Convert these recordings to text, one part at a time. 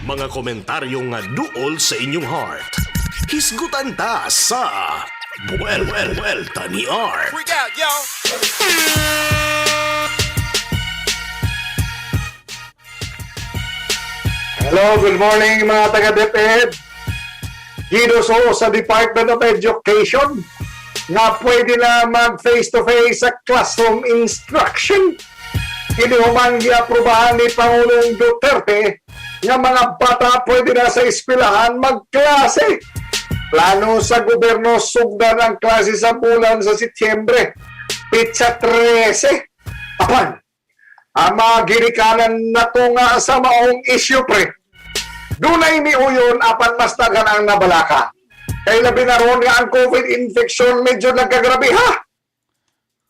Mga komentaryong nga duol sa inyong heart. Hisgutan ta sa Buwelta ni Art. Freak out, yo! Hello, good morning mga taga-DepEd. Ginuso sa Department of Education na pwede na mag-face-to-face sa classroom instruction. Inihuman giaprubahan ni Pangulong Duterte nga mga bata pwede na sa eskwelahan magklase. Plano sa gobyerno sugdan ang klase sa bulan sa Setyembre, pitsa 13. Apan, ang mga girikanan na to nga sa maong isyu pre. Dunay ni uyon apan mas daghan ang nabalaka. Kay labi na ron nga ang COVID infection medyo nagkagrabe ha.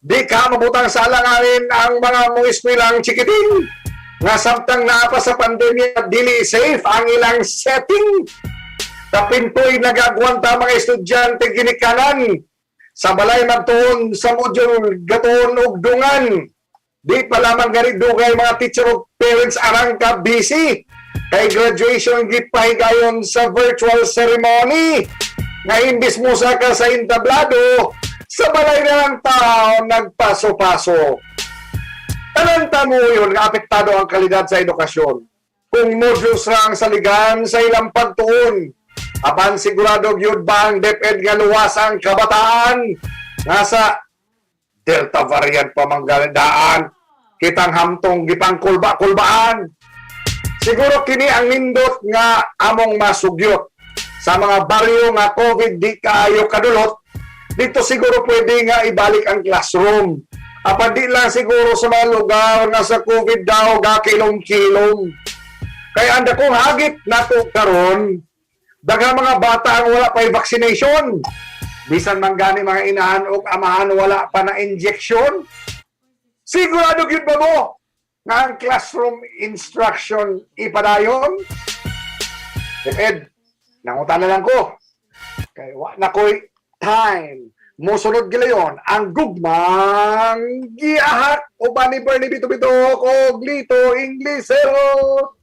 Di ka mabutang sa alanganin ang mga mong eskwelaang chikiting. Nga samtang naapa sa pandemya, dili safe ang ilang setting. Kapintoy nagagwanta mga estudyante ginikanan. Sa balay magtuon sa module gatuon og dungan. Di pa lamang ganit dugay mga teacher o parents arang ka busy. Kay graduation gipahigayon sa virtual ceremony. Nga imbis mo sa ka sa entablado, sa balay na lang tao nagpaso-paso. Tananta mo yun nga apektado ang kalidad sa edukasyon. Kung modules lang sa ligan sa ilang pagtuon, apan sigurado gyud ba ang DepEd nga luwas ang kabataan? Nasa Delta variant pa manggaladaan, kitang hamtong gipang kulba-kulbaan. Siguro kini ang nindot nga among masugyot sa mga baryo nga COVID di kaayo kadulot. Dito siguro pwede nga ibalik ang classroom. Apan di lang siguro sa mga lugar nga sa COVID daw gakilom-kilom. Kaya anda kong hagit na to karon, daghang mga bata ang wala pa'y vaccination. Bisan man gani mga inahan o amahan wala pa na injection. Sigurado gyud ba mo nga ang classroom instruction ipadayon? DepEd, nangutan na lang ko. Kaya na ko'y time. Musunod gilayon ang gugmang giahak o ba ni Bernie Bito-Bito o Glito Inglesero.